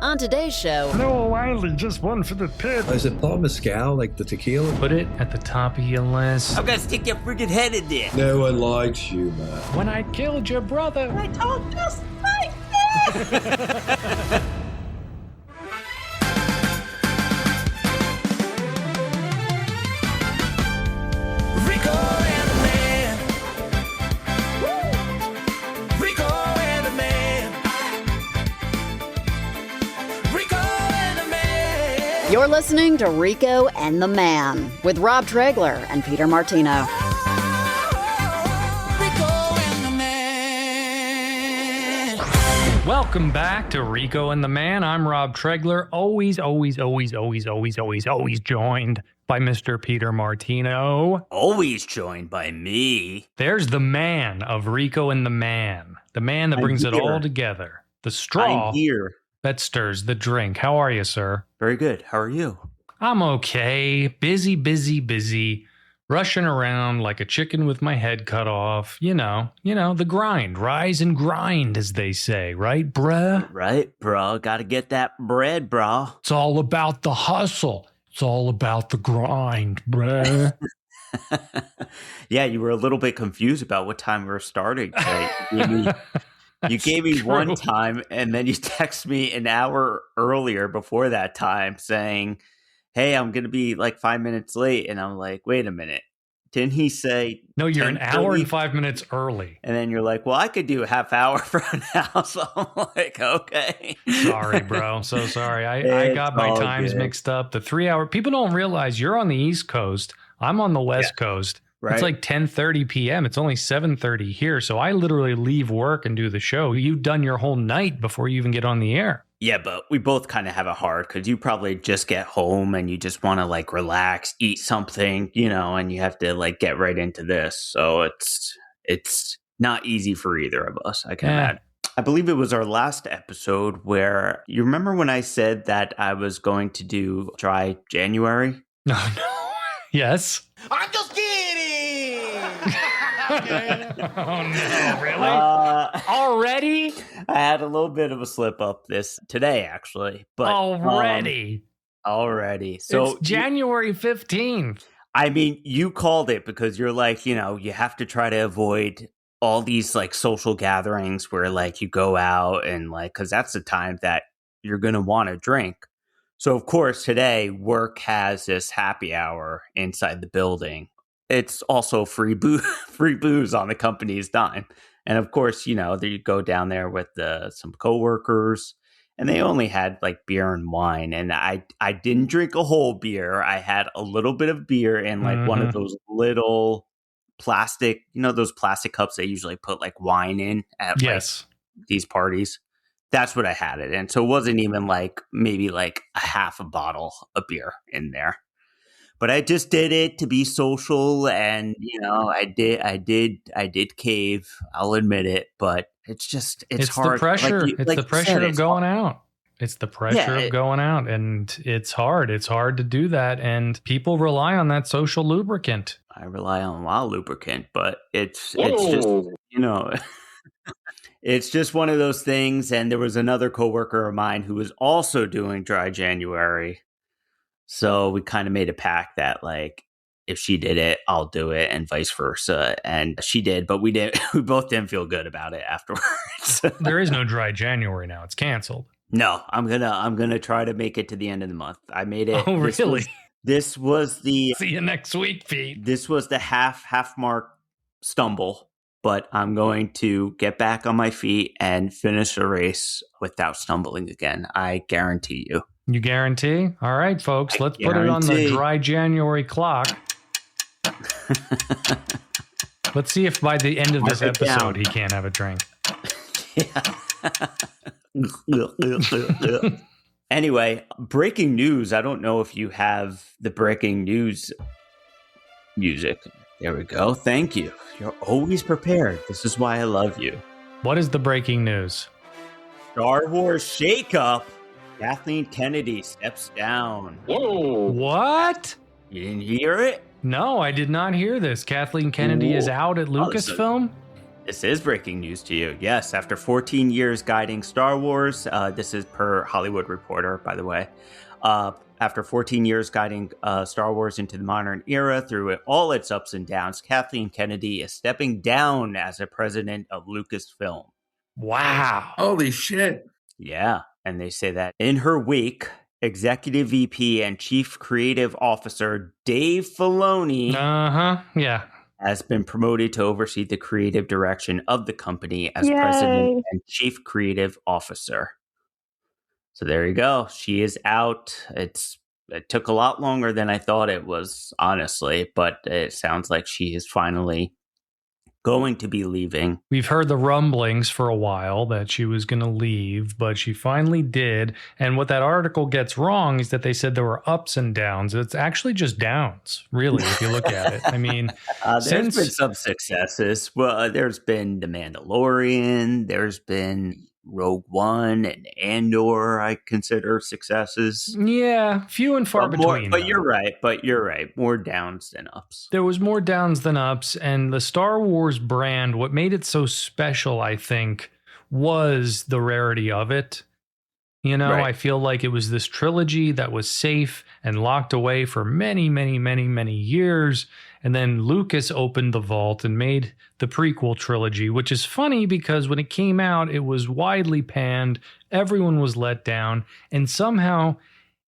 On today's show... Noah Wiley just won for the pit. Is it Paul Mescal, like the tequila? Put it at the top of your list. I'm gonna stick your freaking head in there. No one likes you, man. When I killed your brother. I told just like that. You're listening to Rico and the Man with Rob Tregler and Peter Martino. Welcome back to Rico and the Man. I'm Rob Tregler, always joined by Mr. Peter Martino. Always joined by me. There's the man of Rico and the Man that brings it all together. The straw I'm here. that stirs the drink. How are you, sir? Very good. How are you? I'm okay. Busy. Rushing around like a chicken with my head cut off. You know, the grind. Rise and grind, as they say, right, bruh? Right, bro. Gotta get that bread, bro. It's all about the hustle. It's all about the grind, bruh. Yeah, you were a little bit confused about what time we were starting today. You gave me one time, and then you texted me an hour earlier before that time saying, hey, I'm going to be like 5 minutes late. And I'm like, wait a minute. Didn't he say... No, you're an hour and 5 minutes early. And then you're like, well, I could do a half hour from now. So I'm like, okay. Sorry, bro. So sorry. I got my times mixed up. The 3 hour... People don't realize you're on the East Coast. I'm on the West Coast. Right. It's like 10:30 p.m. It's only 7:30 here. So I literally leave work and do the show. You've done your whole night before you even get on the air. Yeah, but we both kind of have it hard because you probably just get home and you just want to like relax, eat something, and you have to like get right into this. So it's not easy for either of us, I can imagine. I believe it was our last episode where you remember when I said that I was going to do dry January? No. Yes. I'm just kidding. Oh no, really? Already? I had a little bit of a slip up today, actually. But already. So it's January 15th. I mean, you called it because you're like, you have to try to avoid all these like social gatherings where like you go out and like, because that's the time that you're going to want to drink. So, of course, today work has this happy hour inside the building. It's also free booze on the company's dime. And, of course, you go down there with some coworkers, and they only had like beer and wine. And I didn't drink a whole beer. I had a little bit of beer in like one of those little plastic, those plastic cups they usually put like wine in at like, these parties. That's what I had it. And so it wasn't even like maybe like a half a bottle of beer in there. But I just did it to be social, and I did cave. I'll admit it, but it's hard. The pressure. It's the pressure of going out. It's the pressure of going out, and it's hard. It's hard to do that, and people rely on that social lubricant. I rely on a lot of lubricant, but it's just it's just one of those things. And there was another coworker of mine who was also doing dry January. So we kind of made a pact that like, if she did it, I'll do it, and vice versa. And she did, but we both didn't feel good about it afterwards. There is no dry January now. It's canceled. No, I'm gonna try to make it to the end of the month. I made it. Oh, really? This was the... See you next week, Pete. This was the half mark stumble, but I'm going to get back on my feet and finish the race without stumbling again. I guarantee you. You guarantee? All right, folks, let's put it on the dry January clock. Let's see if by the end of this episode he can't have a drink. Anyway, breaking news. I don't know if you have the breaking news music. There we go. Thank you. You're always prepared. This is why I love you. What is the breaking news? Star Wars shakeup. Kathleen Kennedy steps down. Whoa. What? You didn't hear it? No, I did not hear this. Kathleen Kennedy is out at Lucasfilm? This is breaking news to you. Yes, after 14 years guiding Star Wars, this is per Hollywood Reporter, by the way. After 14 years guiding Star Wars into the modern era through all its ups and downs, Kathleen Kennedy is stepping down as a president of Lucasfilm. Wow. Holy shit. Yeah, and they say that in her wake, Executive VP and Chief Creative Officer Dave Filoni has been promoted to oversee the creative direction of the company as president and chief creative officer. So there you go. She is out. It took a lot longer than I thought it was, honestly, but it sounds like she is finally going to be leaving. We've heard the rumblings for a while that she was going to leave, but she finally did. And what that article gets wrong is that they said there were ups and downs. It's actually just downs, really, if you look at it. I mean, there's been some successes. Well, there's been The Mandalorian. There's been Rogue One and Andor, I consider successes. Yeah, few and far between. But you're right. More downs than ups. There was more downs than ups. And the Star Wars brand, what made it so special, I think, was the rarity of it. You know, I feel like it was this trilogy that was safe and locked away for many, many, many, many years. And then Lucas opened the vault and made the prequel trilogy, which is funny because when it came out, it was widely panned. Everyone was let down. And somehow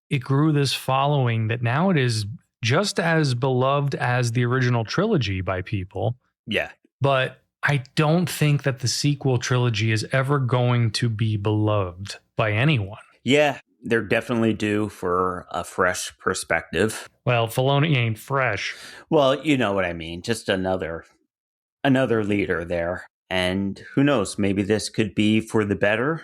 it grew this following that now it is just as beloved as the original trilogy by people. Yeah. But I don't think that the sequel trilogy is ever going to be beloved by anyone. Yeah, they're definitely due for a fresh perspective. Well, Filoni ain't fresh. Well, you know what I mean. Just another leader there. And who knows, maybe this could be for the better.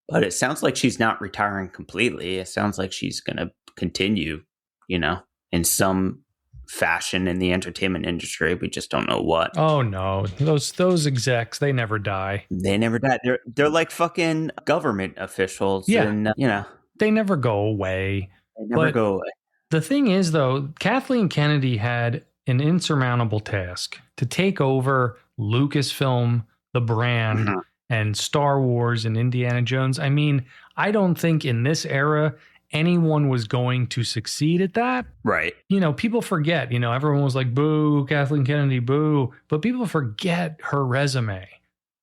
But it sounds like she's not retiring completely. It sounds like she's going to continue, you know, in some fashion in the entertainment industry. We just don't know what. Oh no, those execs, they never die. They never die. They're like fucking government officials. Yeah, and you know, they never go away. They never go away. The thing is, though, Kathleen Kennedy had an insurmountable task to take over Lucasfilm, the brand, and Star Wars and Indiana Jones. I mean, I don't think in this era anyone was going to succeed at that. Right. You know, people forget, you know, everyone was like, boo, Kathleen Kennedy, boo. But people forget her resume.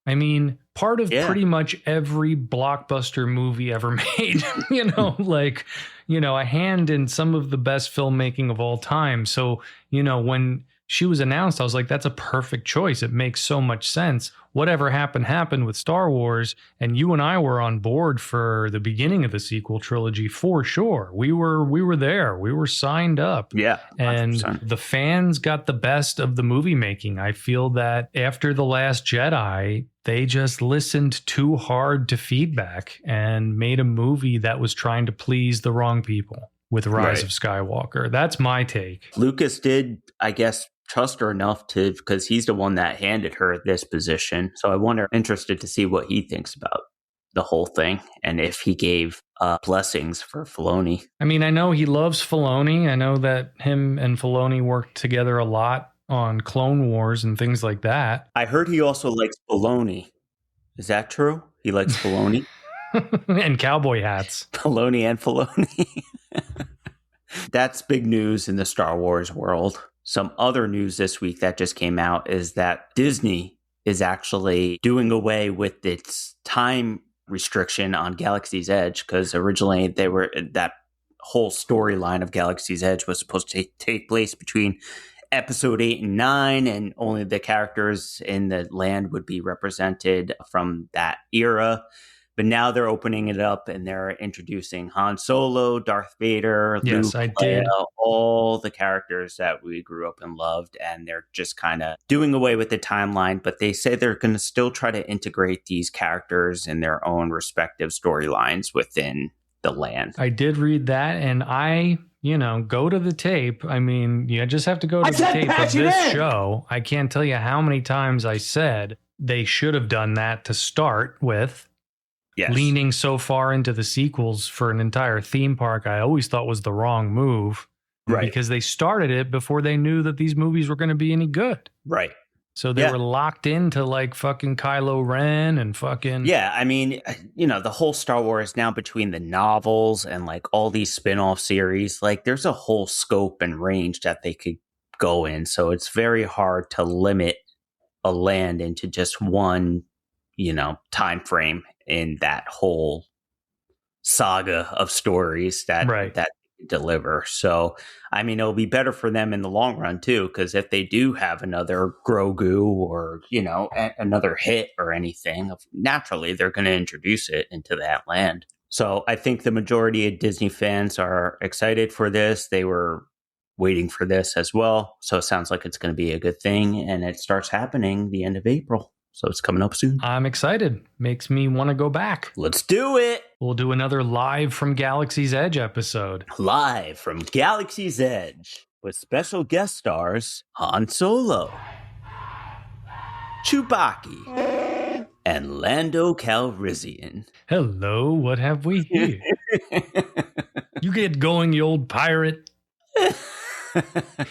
I mean, part of pretty much every blockbuster movie ever made, you know, like, you know, a hand in some of the best filmmaking of all time. So, you know, when she was announced, I was like, that's a perfect choice. It makes so much sense. Whatever happened with Star Wars. And you and I were on board for the beginning of the sequel trilogy for sure. We were there. We were signed up. Yeah. 100%. And the fans got the best of the movie making. I feel that after The Last Jedi, they just listened too hard to feedback and made a movie that was trying to please the wrong people with Rise of Skywalker. That's my take. Lucas did, I guess, trust her enough to, because he's the one that handed her this position. So I wonder, interested to see what he thinks about the whole thing and if he gave blessings for Filoni. I mean, I know he loves Filoni. I know that him and Filoni worked together a lot on Clone Wars and things like that. I heard he also likes bologna. Is that true? He likes bologna? And cowboy hats. Bologna and Filoni. That's big news in the Star Wars world. Some other news this week that just came out is that Disney is actually doing away with its time restriction on Galaxy's Edge, because originally that whole storyline of Galaxy's Edge was supposed to take place between episode 8 and 9, and only the characters in the land would be represented from that era. But now they're opening it up and they're introducing Han Solo, Darth Vader, Luke, Leia, all the characters that we grew up and loved. And they're just kind of doing away with the timeline. But they say they're going to still try to integrate these characters in their own respective storylines within the land. I did read that, and I, you know, go to the tape. I mean, you just have to go to the tape of this show. I can't tell you how many times I said they should have done that to start with. Yes. Leaning so far into the sequels for an entire theme park, I always thought was the wrong move. Right. Because they started it before they knew that these movies were going to be any good. Right. So they were locked into like fucking Kylo Ren and fucking... Yeah, I mean, the whole Star Wars now between the novels and like all these spin-off series, like there's a whole scope and range that they could go in. So it's very hard to limit a land into just one, time frame in that whole saga of stories that deliver. So, I mean, it'll be better for them in the long run too, because if they do have another Grogu or, another hit or anything, naturally they're going to introduce it into that land. So I think the majority of Disney fans are excited for this. They were waiting for this as well. So it sounds like it's going to be a good thing, and it starts happening the end of April. So it's coming up soon. I'm excited. Makes me want to go back. Let's do it. We'll do another Live from Galaxy's Edge episode. Live from Galaxy's Edge with special guest stars Han Solo, Chewbacca, and Lando Calrissian. Hello, what have we here? You get going, you old pirate.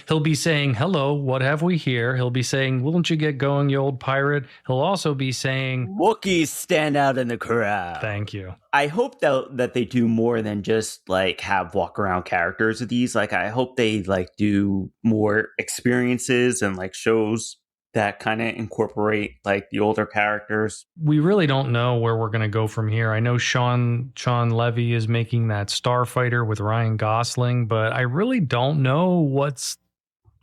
He'll be saying, hello, what have we here? He'll be saying, won't you get going, you old pirate? He'll also be saying, Wookiees stand out in the crowd. Thank you. I hope that they do more than just like have walk around characters of these. Like, I hope they like do more experiences and like shows that kind of incorporate like the older characters. We really don't know where we're going to go from here. I know Sean Levy is making that Starfighter with Ryan Gosling, but I really don't know what's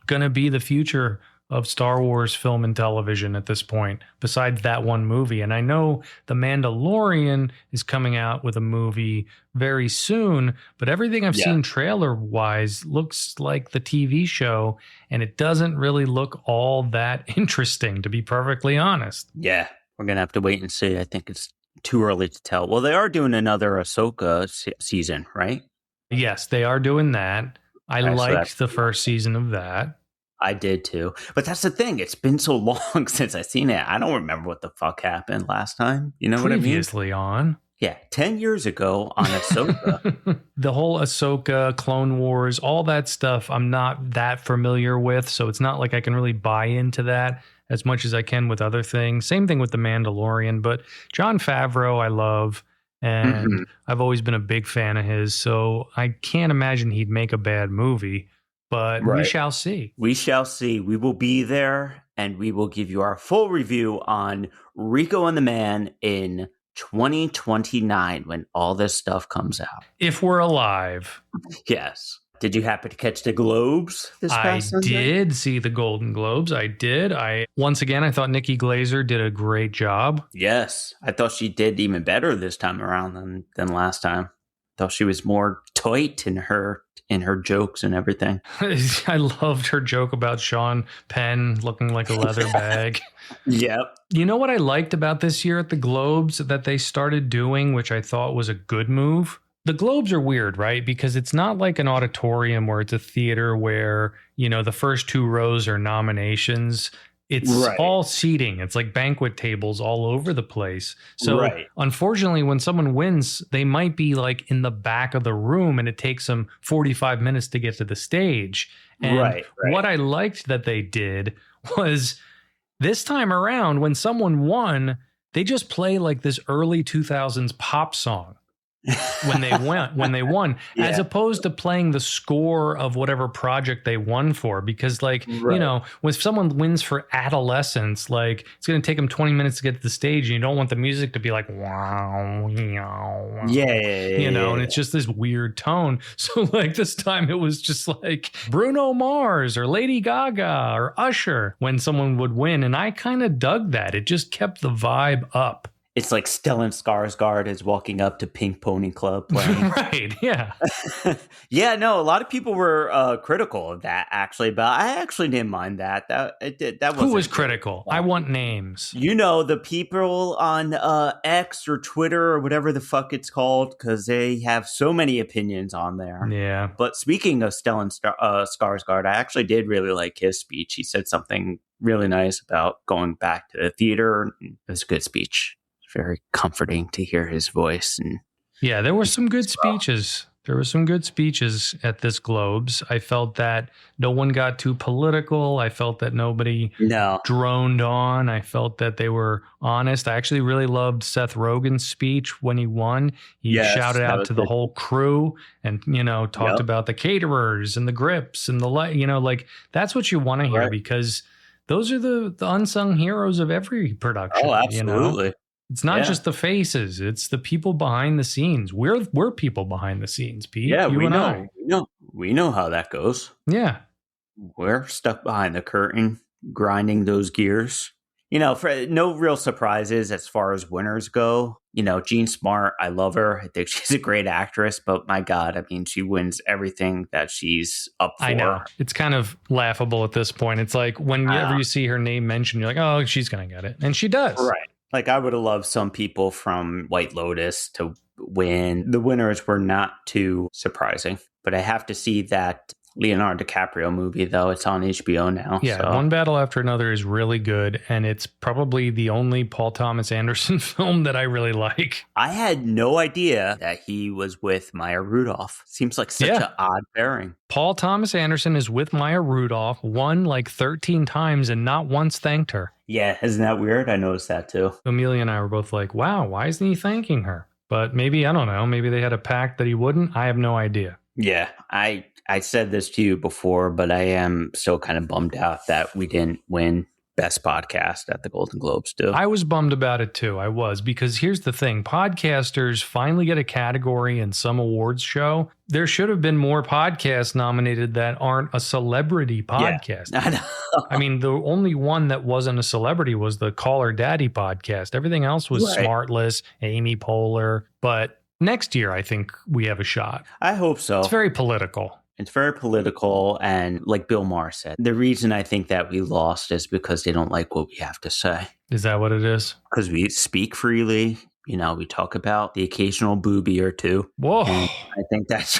going to be the future of Star Wars film and television at this point, besides that one movie. And I know The Mandalorian is coming out with a movie very soon, but everything I've seen trailer-wise looks like the TV show, and it doesn't really look all that interesting, to be perfectly honest. Yeah, we're going to have to wait and see. I think it's too early to tell. Well, they are doing another Ahsoka season, right? Yes, they are doing that. I liked the first season of that. I did too. But that's the thing. It's been so long since I've seen it. I don't remember what the fuck happened last time. You know what I mean? Previously on. Yeah, 10 years ago on Ahsoka. The whole Ahsoka, Clone Wars, all that stuff I'm not that familiar with. So it's not like I can really buy into that as much as I can with other things. Same thing with The Mandalorian. But Jon Favreau, I love. And I've always been a big fan of his. So I can't imagine he'd make a bad movie. But we shall see. We shall see. We will be there, and we will give you our full review on Rico and the Man in 2029 when all this stuff comes out. If we're alive. Yes. Did you happen to catch the Globes this past Sunday? I did see the Golden Globes. I did. Once again, I thought Nikki Glaser did a great job. Yes. I thought she did even better this time around than last time. I thought she was more tight in her jokes and everything. I loved her joke about Sean Penn looking like a leather bag. Yep. You know what I liked about this year at the Globes that they started doing, which I thought was a good move? The Globes are weird, right? Because it's not like an auditorium where it's a theater where, the first two rows are nominations. It's all seating. It's like banquet tables all over the place. So unfortunately, when someone wins, they might be like in the back of the room and it takes them 45 minutes to get to the stage. And what I liked that they did was this time around, when someone won, they just play like this early 2000s pop song. when they won, as opposed to playing the score of whatever project they won for, because when someone wins for Adolescence, like it's going to take them 20 minutes to get to the stage, and you don't want the music to be like wow, and it's just this weird tone. So like this time it was just like Bruno Mars or Lady Gaga or Usher when someone would win, and I kind of dug that. It just kept the vibe up. It's like Stellan Skarsgård is walking up to Pink Pony Club playing. Right, yeah. Yeah, no, a lot of people were critical of that, actually, but I actually didn't mind that. That wasn't. Who was critical? I want names. The people on X or Twitter or whatever the fuck it's called, because they have so many opinions on there. Yeah. But speaking of Stellan Skarsgård, I actually did really like his speech. He said something really nice about going back to the theater. It was a good speech. Very comforting to hear his voice. And yeah, there were some good speeches. There were some good speeches at this Globes. I felt that no one got too political. I felt that nobody droned on. I felt that they were honest. I actually really loved Seth Rogen's speech when he won. He shouted out to the whole crew and, talked about the caterers and the grips and that's what you want to hear because those are the unsung heroes of every production. Oh, absolutely. It's not just the faces; it's the people behind the scenes. We're people behind the scenes, Pete. Yeah, we know how that goes. Yeah, we're stuck behind the curtain, grinding those gears. For no real surprises as far as winners go. Jean Smart, I love her. I think she's a great actress, but my God, I mean, she wins everything that she's up for. I know. It's kind of laughable at this point. It's like whenever you see her name mentioned, you're like, oh, she's going to get it. And she does. Right. Like, I would have loved some people from White Lotus to win. The winners were not too surprising, but I have to see that Leonardo DiCaprio movie, though. It's on HBO now. Yeah, so. One Battle After Another is really good, and it's probably the only Paul Thomas Anderson film that I really like. I had no idea that he was with Maya Rudolph. Seems like such an odd pairing. Paul Thomas Anderson is with Maya Rudolph, won like 13 times and not once thanked her. Yeah, isn't that weird? I noticed that too. Amelia and I were both like, wow, why isn't he thanking her? But maybe, I don't know, maybe they had a pact that he wouldn't. I have no idea. Yeah, I said this to you before, but I am still kind of bummed out that we didn't win Best Podcast at the Golden Globes too. I was bummed about it too. I was, because here's the thing. Podcasters finally get a category in some awards show. There should have been more podcasts nominated that aren't a celebrity podcast. Yeah, I know. I mean, the only one that wasn't a celebrity was the Call Her Daddy podcast. Everything else was Smartless, Amy Poehler. But next year, I think we have a shot. I hope so. It's very political. It's very political. And like Bill Maher said, the reason I think that we lost is because they don't like what we have to say. Is that what it is? Because we speak freely. We talk about the occasional boobie or two. Whoa. And I think that's...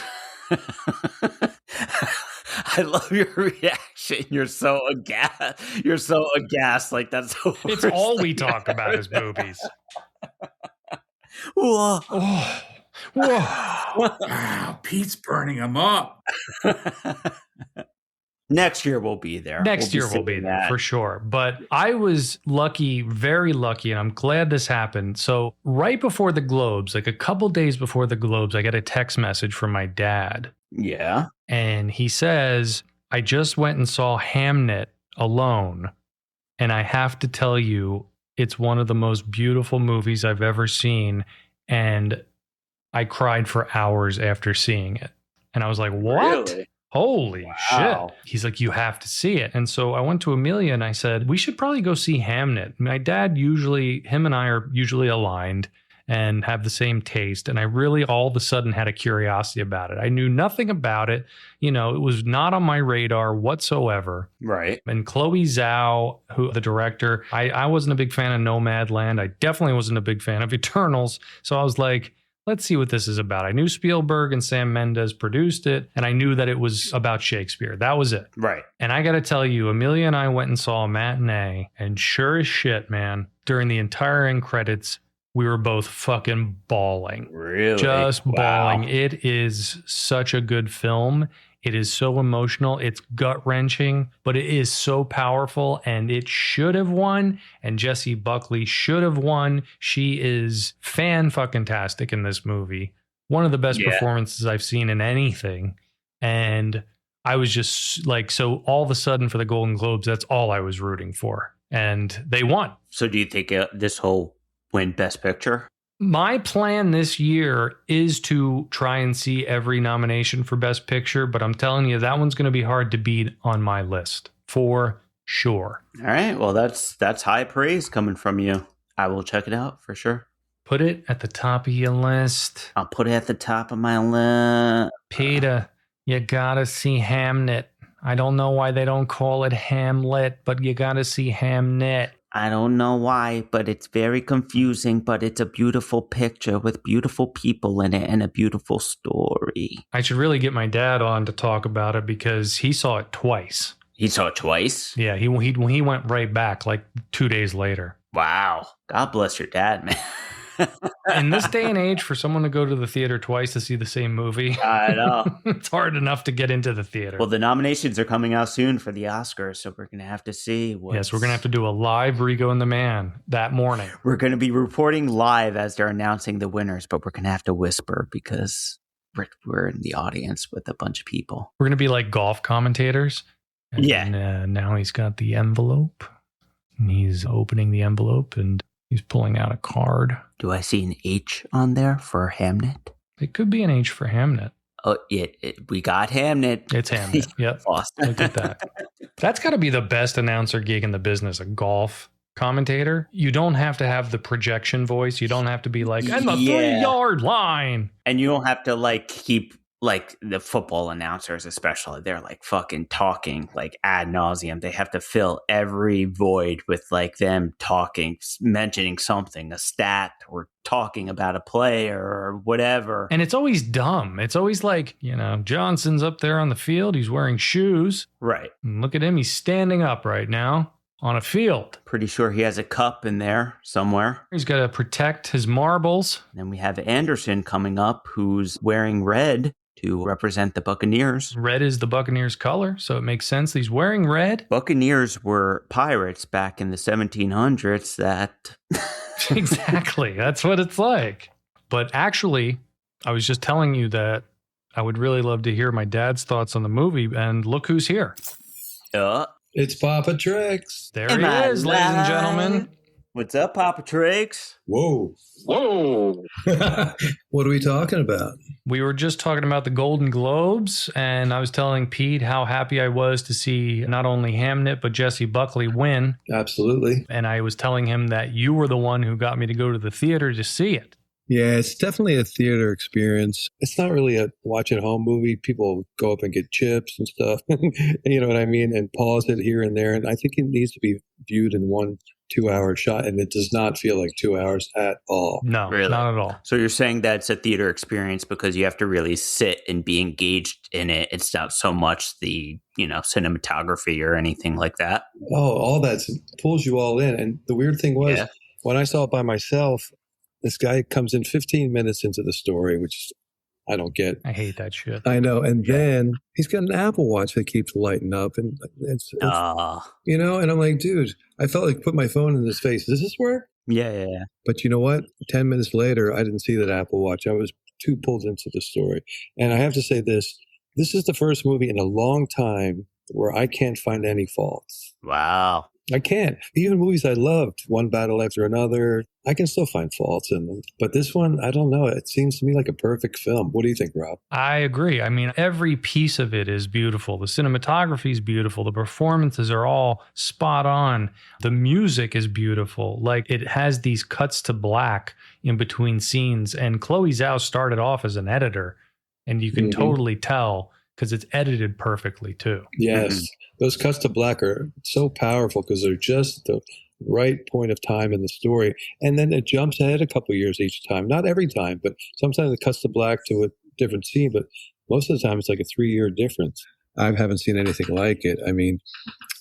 I love your reaction. You're so aghast. Like, that's the worst. It's all we talk about is boobies. Whoa. Oh. Whoa. Wow, Pete's burning them up. Next year we'll be there. Next year we'll be there for sure. But I was lucky, very lucky, and I'm glad this happened. So right before the Globes, like a couple days before the Globes, I get a text message from my dad. Yeah. And he says, I just went and saw Hamnet alone. And I have to tell you, it's one of the most beautiful movies I've ever seen. And I cried for hours after seeing it. And I was like, what? Really? Holy shit. He's like, you have to see it. And so I went to Amelia and I said, we should probably go see Hamnet. My dad him and I are usually aligned and have the same taste. And I really all of a sudden had a curiosity about it. I knew nothing about it. It was not on my radar whatsoever. Right. And Chloe Zhao, the director, I wasn't a big fan of Nomadland. I definitely wasn't a big fan of Eternals. So I was like, let's see what this is about. I knew Spielberg and Sam Mendes produced it, and I knew that it was about Shakespeare. That was it. Right. And I got to tell you, Amelia and I went and saw a matinee, and sure as shit, man, during the entire end credits, we were both fucking bawling. Really? Just bawling. It is such a good film. It is so emotional. It's gut-wrenching, but it is so powerful, and it should have won, and Jessie Buckley should have won. She is fan-fucking-tastic in this movie. One of the best performances I've seen in anything. And I was just like, so all of a sudden for the Golden Globes, that's all I was rooting for. And they won. So do you think this will win Best Picture? My plan this year is to try and see every nomination for Best Picture, but I'm telling you, that one's going to be hard to beat on my list for sure. All right. Well, that's high praise coming from you. I will check it out for sure. Put it at the top of your list. I'll put it at the top of my list. Peter, you got to see Hamnet. I don't know why they don't call it Hamlet, but you got to see Hamnet. I don't know why, but it's very confusing, but it's a beautiful picture with beautiful people in it and a beautiful story. I should really get my dad on to talk about it because he saw it twice. He saw it twice? Yeah, he went right back like 2 days later. Wow. God bless your dad, man. In this day and age, for someone to go to the theater twice to see the same movie, I know. it's hard enough to get into the theater. Well, the nominations are coming out soon for the Oscars, so we're going to have to see. Yes, we're going to have to do a live Rico and the Man that morning. We're going to be reporting live as they're announcing the winners, but we're going to have to whisper because we're in the audience with a bunch of people. We're going to be like golf commentators. And now he's got the envelope. And he's opening the envelope and he's pulling out a card. Do I see an H on there for Hamnet? It could be an H for Hamnet. Oh, we got Hamnet. It's Hamnet. Yep. Awesome. Look at that. That's got to be the best announcer gig in the business, a golf commentator. You don't have to have the projection voice. You don't have to be like, and the 3-yard line. And you don't have to like keep like the football announcers, especially. They're like fucking talking like ad nauseum. They have to fill every void with like them talking, mentioning something, a stat, or talking about a play or whatever. And it's always dumb. It's always like, Johnson's up there on the field. He's wearing shoes. Right. And look at him. He's standing up right now on a field. Pretty sure he has a cup in there somewhere. He's got to protect his marbles. Then we have Anderson coming up, who's wearing red to represent the Buccaneers. Red is the Buccaneers color, so it makes sense he's wearing red. Buccaneers were pirates back in the 1700s that... Exactly. That's what it's like. But actually, I was just telling you that I would really love to hear my dad's thoughts on the movie, and look who's here. It's Papa Tregs. There he is, ladies and gentlemen. What's up, Papa Tregs? Whoa. What are we talking about? We were just talking about the Golden Globes, and I was telling Pete how happy I was to see not only Hamnet, but Jessie Buckley win. Absolutely. And I was telling him that you were the one who got me to go to the theater to see it. Yeah, it's definitely a theater experience. It's not really a watch-at-home movie. People go up and get chips and stuff, you know what I mean, and pause it here and there. And I think it needs to be viewed in 1 2-hour shot, and it does not feel like 2 hours at all. No, really? Not at all. So you're saying that it's a theater experience because you have to really sit and be engaged in it. It's not so much the, cinematography or anything like that. Oh, all that pulls you all in. And the weird thing was, when I saw it by myself, this guy comes in 15 minutes into the story, which I don't get. I hate that shit. I know. And then he's got an Apple Watch that keeps lighting up. And it's and I'm like, dude, I felt like put my phone in his face. Does this work? Yeah. But you know what? 10 minutes later, I didn't see that Apple Watch. I was too pulled into the story. And I have to say this is the first movie in a long time where I can't find any faults. Wow. I can't. Even movies I loved, one battle after another, I can still find faults in them. But this one, I don't know. It seems to me like a perfect film. What do you think, Rob? I agree. I mean, every piece of it is beautiful. The cinematography is beautiful. The performances are all spot on. The music is beautiful. Like, it has these cuts to black in between scenes. And Chloe Zhao started off as an editor, and you can totally tell because it's edited perfectly too. Yes. Those cuts to black are so powerful because they're just the right point of time in the story. And then it jumps ahead a couple of years each time. Not every time, but sometimes it cuts to black to a different scene. But most of the time, it's like a 3-year difference. I haven't seen anything like it. I mean,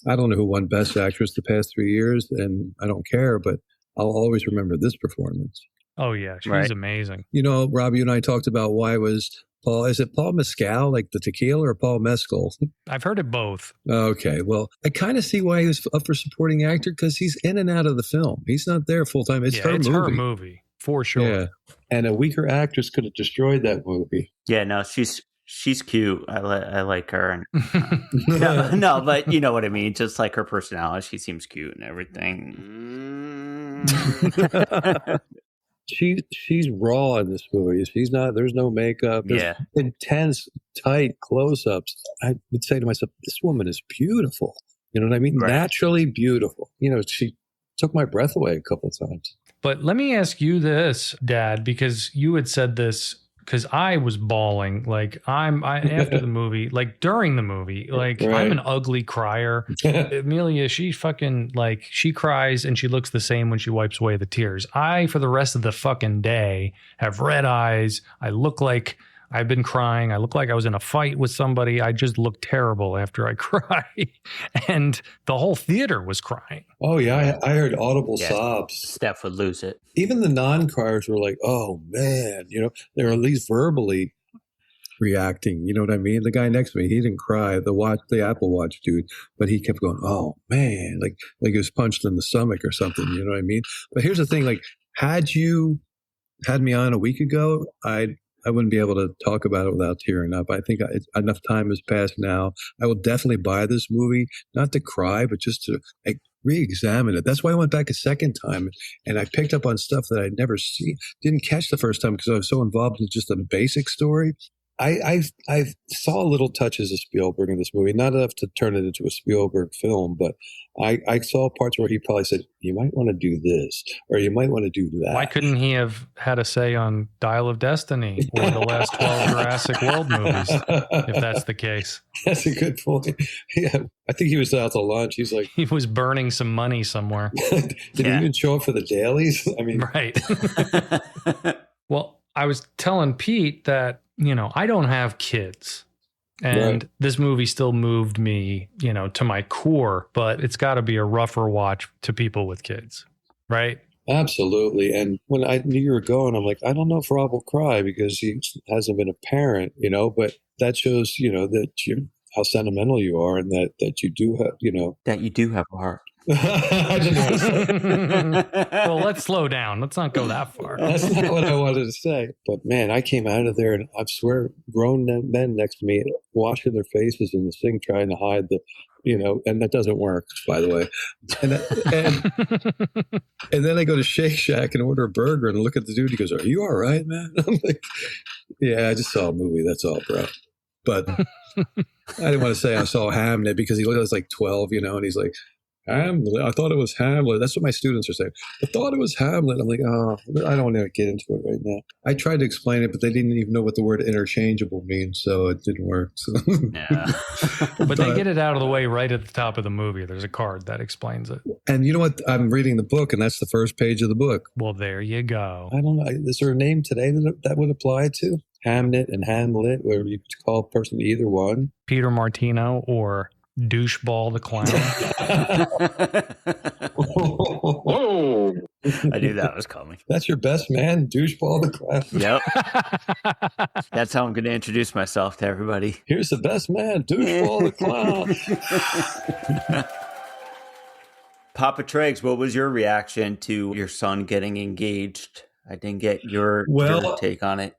I don't know who won Best Actress the past 3 years, and I don't care, but I'll always remember this performance. Oh, yeah. She's amazing. Rob, you and I talked about why was is it Paul Mescal, like the tequila, or Paul Mescal? I've heard it both. Okay. Well, I kind of see why he was up for supporting actor because he's in and out of the film. He's not there full time. It's her movie, for sure. Yeah. And a weaker actress could have destroyed that movie. Yeah, no, she's cute. I like her. And no, but you know what I mean. Just like her personality, she seems cute and everything. She's raw in this movie. She's not. There's no makeup. There's intense, tight close-ups. I would say to myself, this woman is beautiful. You know what I mean? Right. Naturally beautiful. She took my breath away a couple of times. But let me ask you this, Dad, because you had said this. Because I was bawling, like after the movie, like during the movie, like I'm an ugly crier. Amelia, she fucking she cries and she looks the same when she wipes away the tears. I, for the rest of the fucking day, have red eyes. I look like I've been crying. I look like I was in a fight with somebody. I just look terrible after I cry. And the whole theater was crying. Oh, yeah. I heard audible sobs. Steph would lose it. Even the non-criers were like, oh, man. They were at least verbally reacting. You know what I mean? The guy next to me, he didn't cry, the Apple Watch dude, but he kept going, oh, man. Like he was punched in the stomach or something. You know what I mean? But here's the thing. Like, had you had me on a week ago, I wouldn't be able to talk about it without tearing up. I think enough time has passed now. I will definitely buy this movie, not to cry, but just to re-examine it. That's why I went back a second time, and I picked up on stuff that I'd never seen, didn't catch the first time because I was so involved in just a basic story. I saw little touches of Spielberg in this movie, not enough to turn it into a Spielberg film, but I saw parts where he probably said, you might want to do this, or you might want to do that. Why couldn't he have had a say on Dial of Destiny or the last 12 Jurassic World movies, if that's the case? That's a good point. Yeah, I think he was out to lunch. He's like... He was burning some money somewhere. Did he even show up for the dailies? I mean... Right. Well, I was telling Pete that, I don't have kids. And this movie still moved me, to my core, but it's got to be a rougher watch to people with kids, right? Absolutely. And when I knew you were going, I'm like, I don't know if Rob will cry because he hasn't been a parent, but that shows, that how sentimental you are and that you do have, That you do have a heart. I didn't want to say. Well, let's slow down. Let's not go that far. That's not what I wanted to say. But man, I came out of there and I swear grown men next to me washing their faces in the sink trying to hide the, and that doesn't work, by the way. And then I go to Shake Shack and order a burger and look at the dude. He goes, are you all right, man? I'm like, yeah, I just saw a movie. That's all, bro. But I didn't want to say I saw Hamnet because he was like 12, and he's like, Hamlet. I thought it was Hamlet. That's what my students are saying. I thought it was Hamlet. I'm like, oh, I don't want to get into it right now. I tried to explain it, but they didn't even know what the word interchangeable means, so it didn't work. So. Yeah. But they get it out of the way right at the top of the movie. There's a card that explains it. And you know what? I'm reading the book, and that's the first page of the book. Well, there you go. I don't know. Is there a name today that would apply to? Hamnet and Hamlet, where you could call a person either one? Peter Martino or Doucheball the Clown. I knew that was coming. That's your best man, Doucheball the Clown. Yep. That's how I'm going to introduce myself to everybody. Here's the best man, Doucheball the Clown. Papa Tregs, what was your reaction to your son getting engaged? I didn't get your take on it.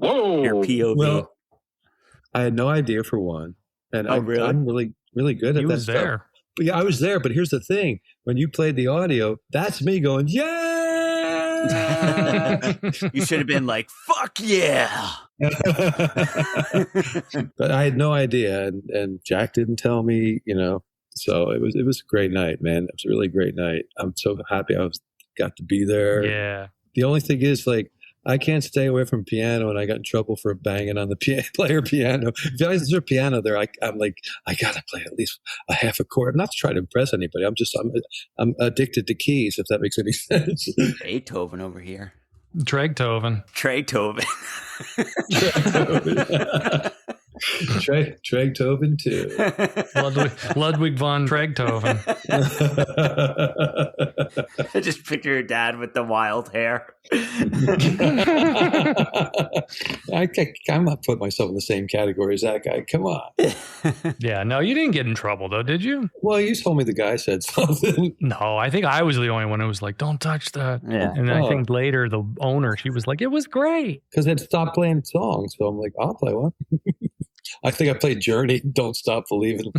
Your POV. Well, I had no idea for one. And I'm really good at that stuff. There. But yeah, I was there. But here's the thing. When you played the audio, that's me going, yeah! You should have been like, fuck yeah! But I had no idea. And Jack didn't tell me, So it was a great night, man. It was a really great night. I'm so happy I got to be there. Yeah. The only thing is, I can't stay away from piano, and I got in trouble for banging on the player piano. If there's a piano there, I'm like, I gotta play at least a half a chord, not to try to impress anybody. I'm addicted to keys, if that makes any sense. Beethoven over here. Tregtoven. Tregtoven too. Ludwig von Tregtoven. I just picture your dad with the wild hair. I'm not putting myself in the same category as that guy. Come on. Yeah, no, you didn't get in trouble though, did you? Well, you told me the guy said something. No, I think I was the only one who was like, don't touch that. Yeah. And I think later the owner, she was like, it was great. Because they'd stopped playing songs. So I'm like, I'll play one. I think I played Journey, Don't Stop Believing.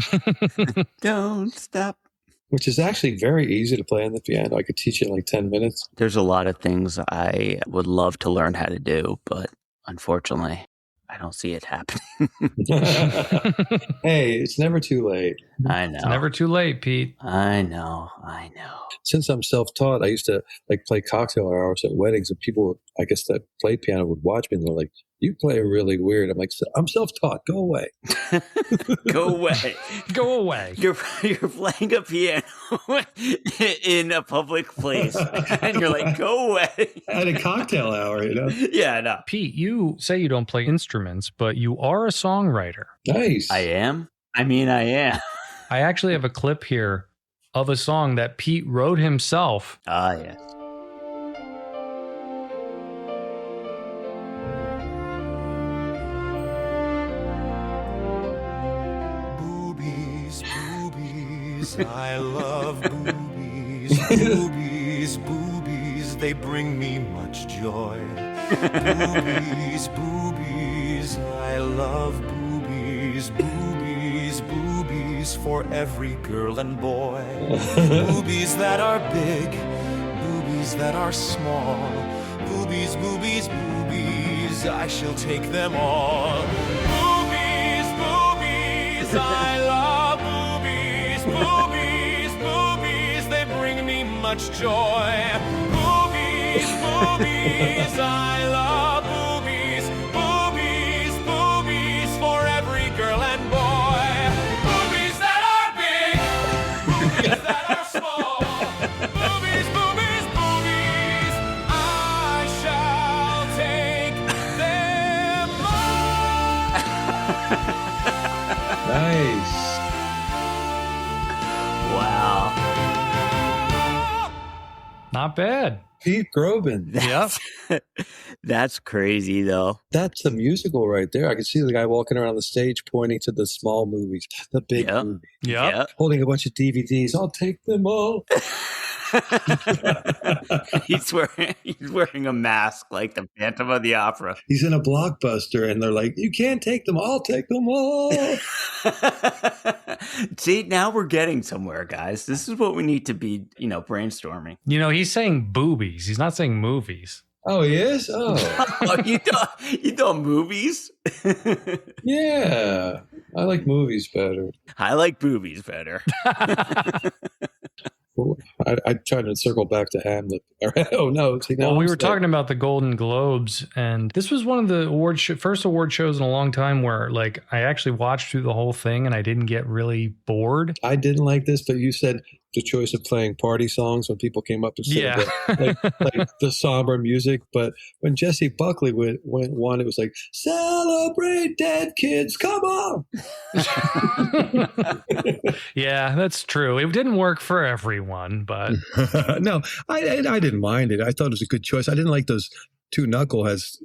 Don't stop. Which is actually very easy to play on the piano. I could teach you in like 10 minutes. There's a lot of things I would love to learn how to do, but unfortunately, I don't see it happening. Hey, it's never too late. I know. It's never too late, Pete. I know. Since I'm self-taught, I used to play cocktail hours at weddings, and people, I guess, that played piano would watch me and they're like, you play really weird. I'm like, I'm self-taught. Go away. Go away. Go away. You're playing a piano in a public place, and you're like, go away. At a cocktail hour, Yeah, no. Pete, you say you don't play instruments. instruments, but you are a songwriter. Nice. I am. I mean, I am. I actually have a clip here of a song that Pete wrote himself. Ah, yes. Boobies, boobies, I love boobies, boobies, boobies, they bring me much joy. Boobies, boobies, I love boobies, boobies, boobies, for every girl and boy. Boobies that are big, boobies that are small, boobies, boobies, boobies, I shall take them all. Boobies, boobies, I love boobies, boobies, boobies, they bring me much joy. Boobies, boobies, I love boobies, boobies, boobies, for every girl and boy. Boobies that are big, boobies that are small, boobies, boobies, boobies, I shall take them all. Nice. Wow. Not bad. Pete Groban. Yep. That's crazy, though. That's the musical right there. I can see the guy walking around the stage pointing to the small movies, the big Yep. movies, Yep. holding a bunch of DVDs. I'll take them all. He's wearing a mask like the Phantom of the Opera. He's in a Blockbuster, and they're like, "You can't take them. I'll take them all." See, now we're getting somewhere, guys. This is what we need to be, brainstorming. You know, he's saying boobies. He's not saying movies. Oh, he is? Oh, Oh, you know movies? yeah. I like movies better. I like boobies better. I tried to circle back to Hamlet. Oh, no. See, now Well, we I'm were stuck. talking about the Golden Globes, and this was one of the first award shows in a long time where, like, I actually watched through the whole thing and I didn't get really bored. I didn't like this, but you said the choice of playing party songs when people came up instead of like the somber music. But when Jesse Buckley went one, it was like, "Celebrate dead kids, come on!" Yeah, that's true. It didn't work for everyone, but No, I didn't mind it. I thought it was a good choice. I didn't like those two knuckleheads.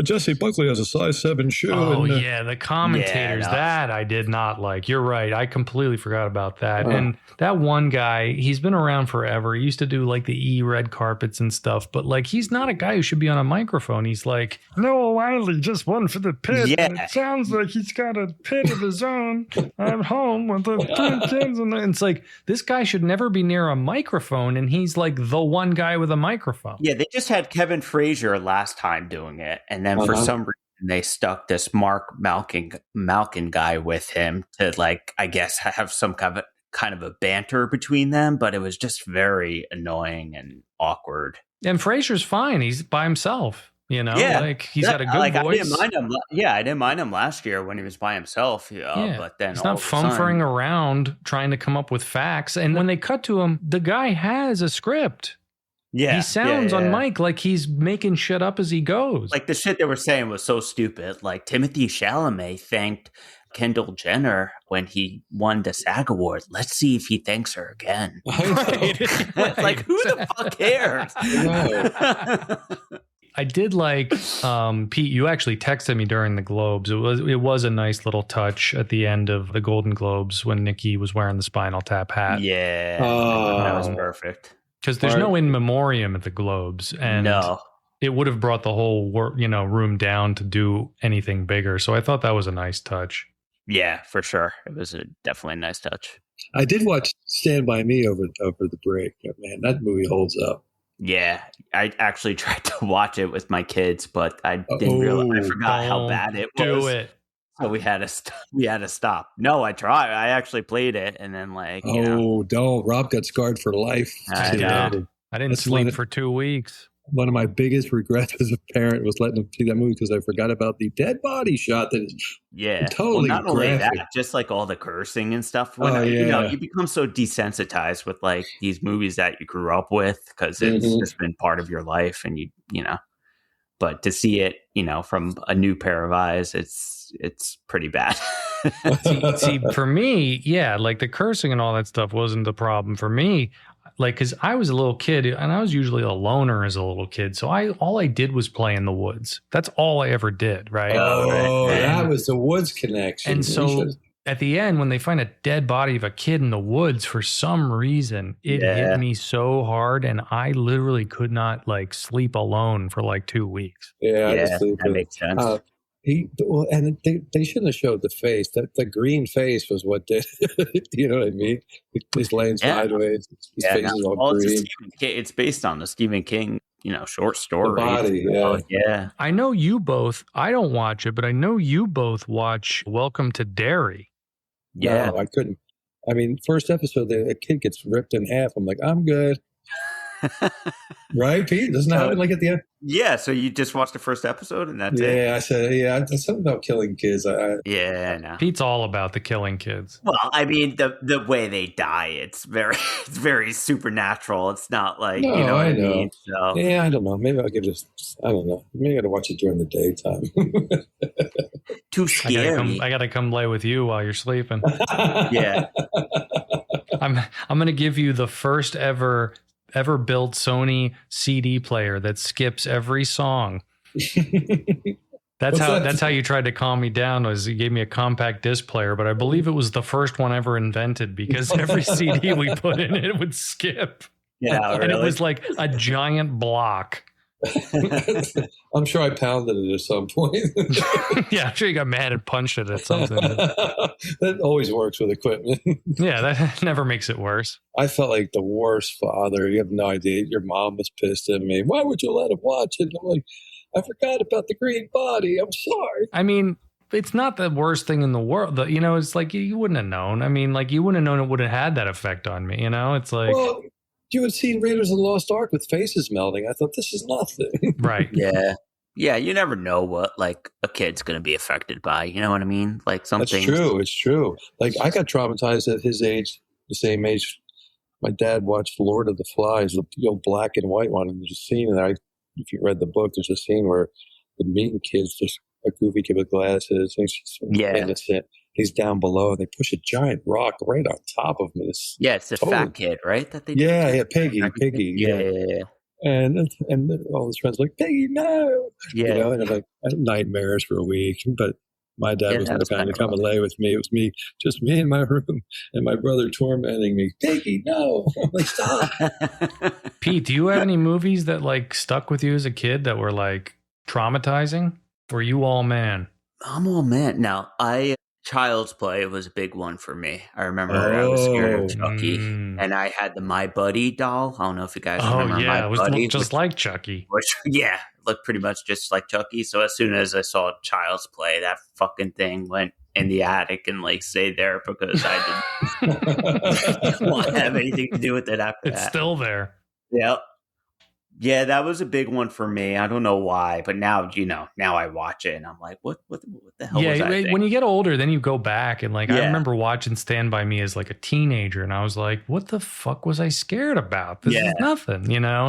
Jesse Buckley has a size 7 shoe. yeah, the commentators, that I did not like. You're right. I completely forgot about that. And that one guy, he's been around forever. He used to do like the red carpets and stuff, but like he's not a guy who should be on a microphone. He's like, Noah Wiley just won for the pit. Yeah. And it sounds like he's got a pit of his own at home with the 3 kids. And it's like, this guy should never be near a microphone. And he's like the one guy with a microphone. Yeah, they just had Kevin Frazier last time doing it. And then for some reason, they stuck this Mark Malkin guy with him to, like, I guess have some kind of a banter between them, but it was just very annoying and awkward. And Frazier's fine. He's by himself, like he's got a good voice. I didn't mind him last year when he was by himself. But then he's not fumfering around trying to come up with facts. And when they cut to him, the guy has a script. Yeah, he sounds on mic like he's making shit up as he goes. Like the shit they were saying was so stupid. Like Timothée Chalamet thanked Kendall Jenner when he won the SAG Award. Let's see if he thanks her again. Right. Like, who the fuck cares? I did like Pete. You actually texted me during the Globes. It was a nice little touch at the end of the Golden Globes when Nikki was wearing the Spinal Tap hat. Yeah, that was perfect. Because there's no in memoriam at the Globes, and it would have brought the whole room down to do anything bigger. So I thought that was a nice touch. Yeah, for sure. It was definitely a nice touch. I did watch Stand By Me over the break. Man, that movie holds up. Yeah, I actually tried to watch it with my kids, but I didn't realize. I forgot how bad it was. Do it. So we had to stop. No, I tried. I actually played it, and then don't. Rob got scarred for life. I know. I didn't sleep for 2 weeks. One of my biggest regrets as a parent was letting them see that movie because I forgot about the dead body shot that is totally not graphic. Only that, just like all the cursing and stuff. You become so desensitized with like these movies that you grew up with because it's just been part of your life, and you know. But to see it, from a new pair of eyes, it's pretty bad. see, for me, yeah, like the cursing and all that stuff wasn't the problem for me. Like, because I was a little kid and I was usually a loner as a little kid. So all I did was play in the woods. That's all I ever did. Right. Oh, that was the woods connection. And so at the end, when they find a dead body of a kid in the woods, for some reason, it hit me so hard. And I literally could not like sleep alone for like 2 weeks. Yeah, that makes sense. And they shouldn't have showed the face. The green face was what did. You know what I mean? He's laying sideways. His face is all green. It's based on the Stephen King, short story. The body, yeah. I know you both. I don't watch it, but I know you both watch Welcome to Derry. Yeah, no, I couldn't. I mean, first episode, the kid gets ripped in half. I'm like, I'm good. Right, Pete? Doesn't that happen like at the end? Yeah, so you just watched the first episode and that's it? Yeah, I said, something about killing kids. Yeah, no. Pete's all about the killing kids. Well, I mean, the way they die, it's very supernatural. It's not like, no, you know what I know. mean? So. Yeah, I don't know. Maybe I could I don't know. Maybe I got to watch it during the daytime. Too scary. I gotta come play with you while you're sleeping. Yeah. I'm gonna give you the first ever built Sony CD player that skips every song. That's how you tried to calm me down, was you gave me a compact disc player, but I believe it was the first one ever invented because every CD we put in it would skip. Yeah, really? And it was like a giant block. I'm sure I pounded it at some point. Yeah, I'm sure you got mad and punched it at something. That always works with equipment. Yeah, that never makes it worse. I felt like the worst father. You have no idea. Your mom was pissed at me. Why would you let him watch it? I'm like, I forgot about the green body. I'm sorry. I mean, it's not the worst thing in the world. It's like you wouldn't have known. I mean, like you wouldn't have known it would have had that effect on me. It's like... Well, you had seen Raiders of the Lost Ark with faces melting. I thought, this is nothing. Right. Yeah. Yeah, you never know what like a kid's going to be affected by. You know what I mean? Like something. That's true. It's true. Like I got traumatized at his age, the same age. My dad watched Lord of the Flies, the old black and white one. And there's a scene, and if you read the book, there's a scene where the meeting kid's just a goofy kid with glasses. And he's innocent. He's down below, and they push a giant rock right on top of him. It's a fat kid, right? That they Piggy. Yeah. And all his friends are like, Piggy, no. Yeah. And I'm like, I had nightmares for a week. But my dad wasn't the kind to come and lay with me. It was just me in my room, and my brother tormenting me. Piggy, no. I'm like, stop. Pete, do you have any movies that like stuck with you as a kid that were like traumatizing? Or you all man? I'm all man. Now, Child's Play was a big one for me. I remember I was scared of Chucky, and I had the My Buddy doll. I don't know if you guys remember My it was Buddy. just like Chucky. Looked pretty much just like Chucky. So as soon as I saw Child's Play, that fucking thing went in the attic and like stayed there because I didn't want to have anything to do with it after that. It's still there. Yep. Yeah, that was a big one for me. I don't know why, but now, now I watch it and I'm like, what the hell was that thing? When you get older, then you go back and like, I remember watching Stand By Me as like a teenager and I was like, what the fuck was I scared about? This is nothing,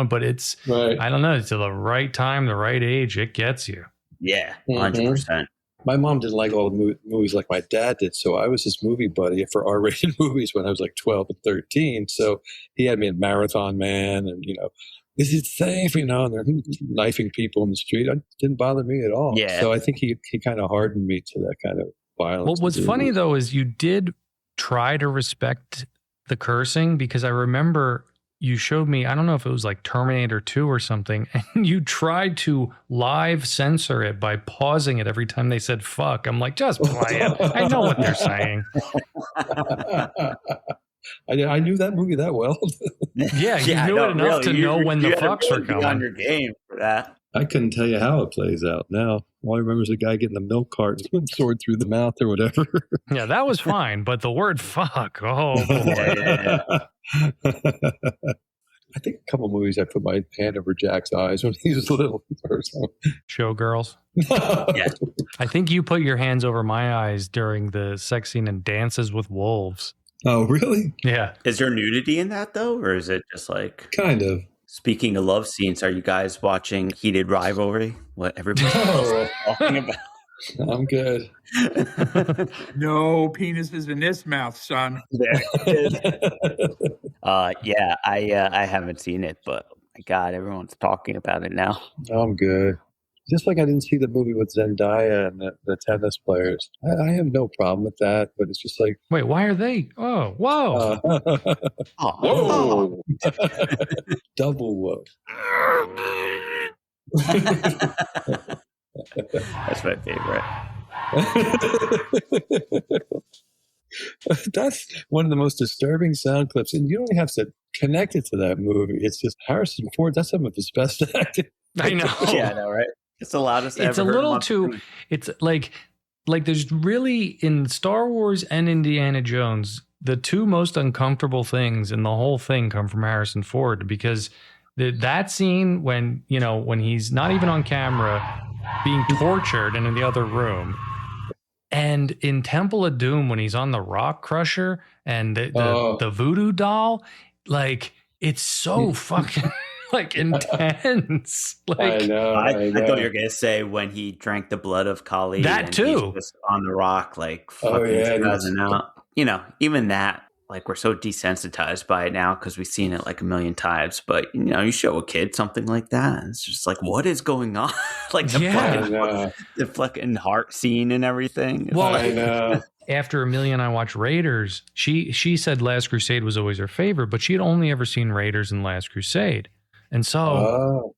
but it's, right. I don't know, to the right time, the right age, it gets you. Yeah, 100%. My mom didn't like all the movies like my dad did, so I was his movie buddy for R-rated movies when I was like 12 and 13. So he had me in Marathon Man and, is it safe? And they're knifing people in the street. It didn't bother me at all. Yeah. So I think he kind of hardened me to that kind of violence. Well, what's funny though is you did try to respect the cursing, because I remember you showed me, I don't know if it was like Terminator 2 or something, and you tried to live censor it by pausing it every time they said fuck. I'm like, just play it. I know what they're saying. I knew that movie that well. You knew it enough to know when the fucks were coming. On your game for that. I couldn't tell you how it plays out now. All I remember is a guy getting the milk carton sword through the mouth or whatever. Yeah, that was fine, but the word fuck, oh boy. I think a couple movies I put my hand over Jack's eyes when he was little. Showgirls. Yeah. I think you put your hands over my eyes during the sex scene in Dances with Wolves. Oh, really? Yeah. Is there nudity in that though, or is it just like kind of? Speaking of love scenes, are you guys watching Heated Rivalry? What everybody's talking about? I'm good. No penises in this mouth, son. There it is. I haven't seen it, but my God, everyone's talking about it now. I'm good. Just like I didn't see the movie with Zendaya and the tennis players. I have no problem with that, but it's just like... Wait, why are they? Oh, whoa. Whoa. Double whoa. That's my favorite. That's one of the most disturbing sound clips, and you don't have to connect it to that movie. It's just Harrison Ford. That's some of his best acting. I know. Yeah, I know, right? It's the loudest It's ever a heard little too. It's like there's really in Star Wars and Indiana Jones, the two most uncomfortable things in the whole thing come from Harrison Ford, because that scene when he's not even on camera being tortured and in the other room, and in Temple of Doom when he's on the rock crusher and the voodoo doll, like it's so fucking like intense. Like I know. I thought you were gonna say when he drank the blood of Kali. That and too. He's just on the rock, like fucking spazzing out. Even that. Like, we're so desensitized by it now because we've seen it like a million times. But, you show a kid something like that, and it's just like, what is going on? Like the fucking heart scene and everything. Well, I know. After Amelia and I watched Raiders, she said Last Crusade was always her favorite, but she had only ever seen Raiders and Last Crusade. And so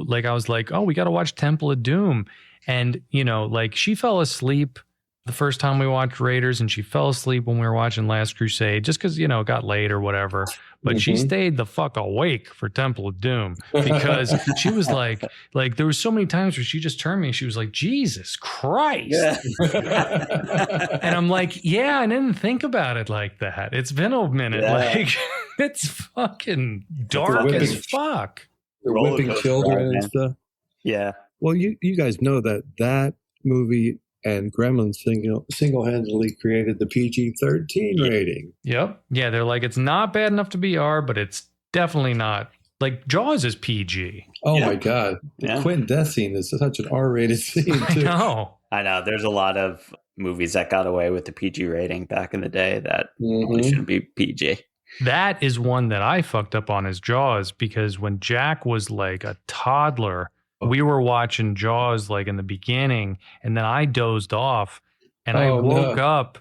like I was like, oh, we got to watch Temple of Doom. And, like she fell asleep the first time we watched Raiders, and she fell asleep when we were watching Last Crusade, just because, it got late or whatever. But she stayed the fuck awake for Temple of Doom because she was like there was so many times where she just turned me and she was like, Jesus Christ. Yeah. And I'm like, yeah, I didn't think about it like that. It's been a minute. Yeah. Like, it's fucking dark as fuck. They're whipping children and stuff. Yeah. Well, you guys know that movie and Gremlins single-handedly created the PG-13 rating. Yep. Yeah, they're like, it's not bad enough to be R, but it's definitely not. Like, Jaws is PG. Oh, my God. The Quentin death scene is such an R-rated scene, too. I know. There's a lot of movies that got away with the PG rating back in the day that shouldn't be PG. That is one that I fucked up on, is Jaws, because when Jack was like a toddler, we were watching Jaws like in the beginning, and then I dozed off, and I woke up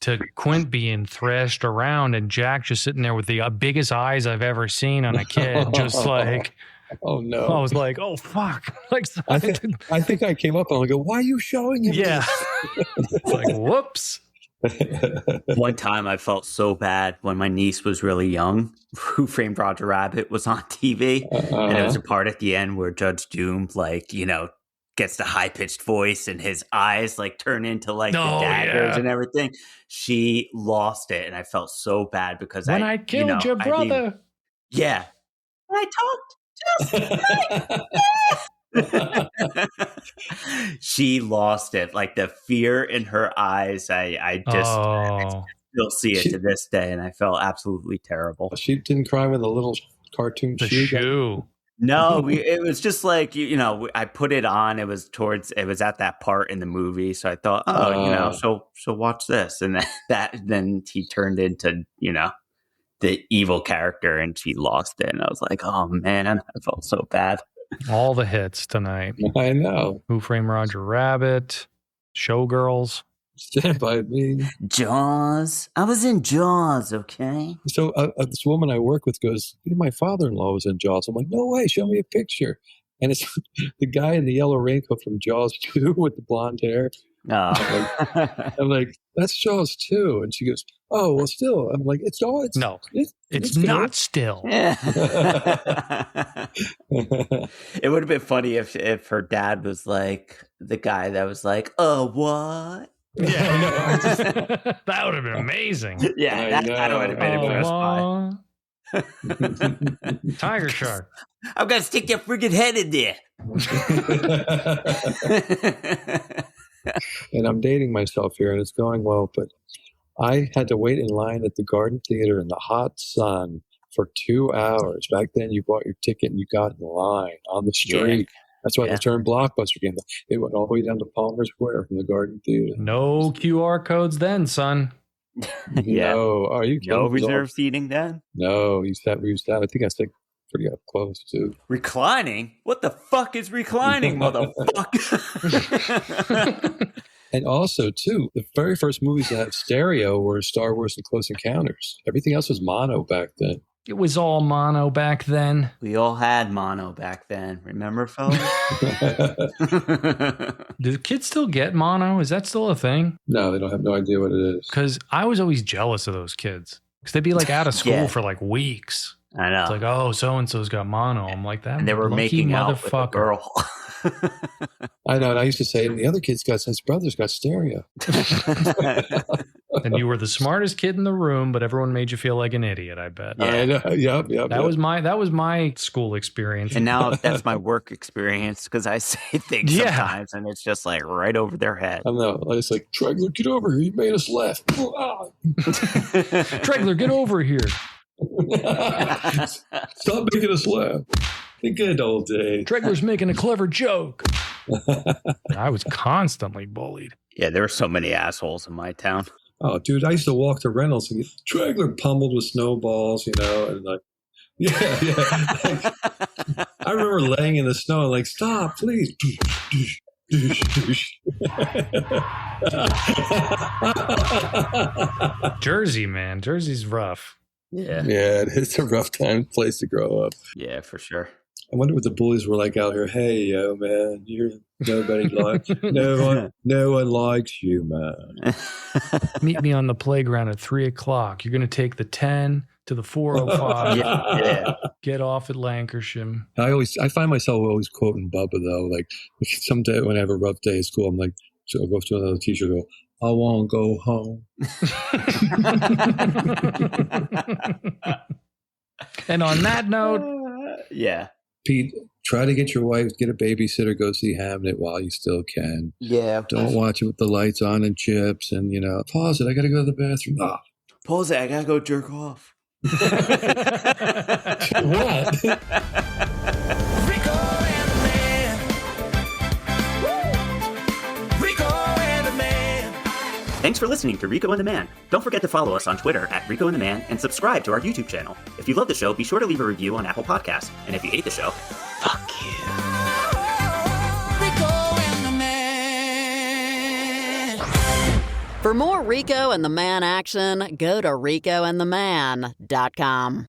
to Quint being thrashed around and Jack just sitting there with the biggest eyes I've ever seen on a kid, just like, oh no! I was like, oh fuck! Like, I think I came up and I go, why are you showing him? Yeah, it's like, whoops. One time I felt so bad when my niece was really young. Who Framed Roger Rabbit was on TV, and it was a part at the end where Judge Doom, gets the high-pitched voice and his eyes turn into the daggers and everything. She lost it, and I felt so bad because when I killed your brother. Yeah, I talked just she lost it. Like the fear in her eyes, I still see it to this day, and I felt absolutely terrible. She didn't cry when the little cartoon shoe. No, it was just like, I put it on. It was at that part in the movie. So I thought, so watch this. And then he turned into, the evil character, and she lost it. And I was like, oh man, I felt so bad. All the hits tonight. I know. Who Framed Roger Rabbit, Showgirls. Stand By Me. Jaws. I was in Jaws, okay? So this woman I work with goes, my father-in-law was in Jaws. I'm like, no way, show me a picture. And it's the guy in the yellow raincoat from Jaws 2 with the blonde hair. Oh. I'm like, that's Jaws 2. And she goes, oh, well, still. I'm like, it's not still. Yeah. It would have been funny if her dad was like the guy that was like, oh, what? Yeah, that would have been amazing. Yeah, that would have been impressive. Tiger shark. I'm gonna stick your freaking head in there. And I'm dating myself here, and it's going well, but I had to wait in line at the Garden Theater in the hot sun for 2 hours. Back then, you bought your ticket and you got in line on the street. Yeah. That's why the term Blockbuster came. It went all the way down to Palmer Square from the Garden Theater. No QR codes then, son. Yeah. No, are you kidding? No reserve seating then? No, we used to. I think I stayed pretty up close too. Reclining? What the fuck is reclining, motherfucker? And also, too, the very first movies that had stereo were Star Wars and Close Encounters. Everything else was mono back then. It was all mono back then. We all had mono back then. Remember, fellas? Do kids still get mono? Is that still a thing? No, they don't have no idea what it is. Because I was always jealous of those kids. Because they'd be like out of school for like weeks. I know. It's like, oh, so-and-so's got mono. I'm like, that. And they were making out with a girl. I know. And I used to say, and the other kid's got, his brother's got stereo. And you were the smartest kid in the room, but everyone made you feel like an idiot, I bet. Yeah. I know. Yep. That was my school experience. And now that's my work experience because I say things sometimes and it's just like right over their head. I know. It's like, Tregler, get over here. You made us laugh. Tregler, get over here. Stop making us laugh. The good old days. Tregler's making a clever joke. I was constantly bullied. Yeah, there were so many assholes in my town. Oh, dude, I used to walk to Reynolds and get Tregler pummeled with snowballs, and like, yeah. Like, I remember laying in the snow and like, stop, please. Jersey, man. Jersey's rough. Yeah. Yeah, it's a rough place to grow up. Yeah, for sure. I wonder what the bullies were like out here. Hey, yo, man, nobody likes no one likes you, man. Meet me on the playground at 3:00. You're gonna take the 10 to the 405. Yeah. Get off at Lancashire. I find myself always quoting Bubba though. Like someday when I have a rough day at school, I'm like, so I'll go to another teacher and go, I want to go home. And on that note, yeah. Pete, try to get your wife, get a babysitter, go see Hamnet while you still can. Yeah. Don't watch it with the lights on and chips and, pause it. I got to go to the bathroom. Oh. Pause it. I got to go jerk off. What? Rico and the man. Rico and the man. Thanks for listening to Rico and the Man. Don't forget to follow us on Twitter at Rico and the Man and subscribe to our YouTube channel. If you love the show, be sure to leave a review on Apple Podcasts. And if you hate the show, fuck you. Rico and the man. For more Rico and the Man action, go to ricoandtheman.com.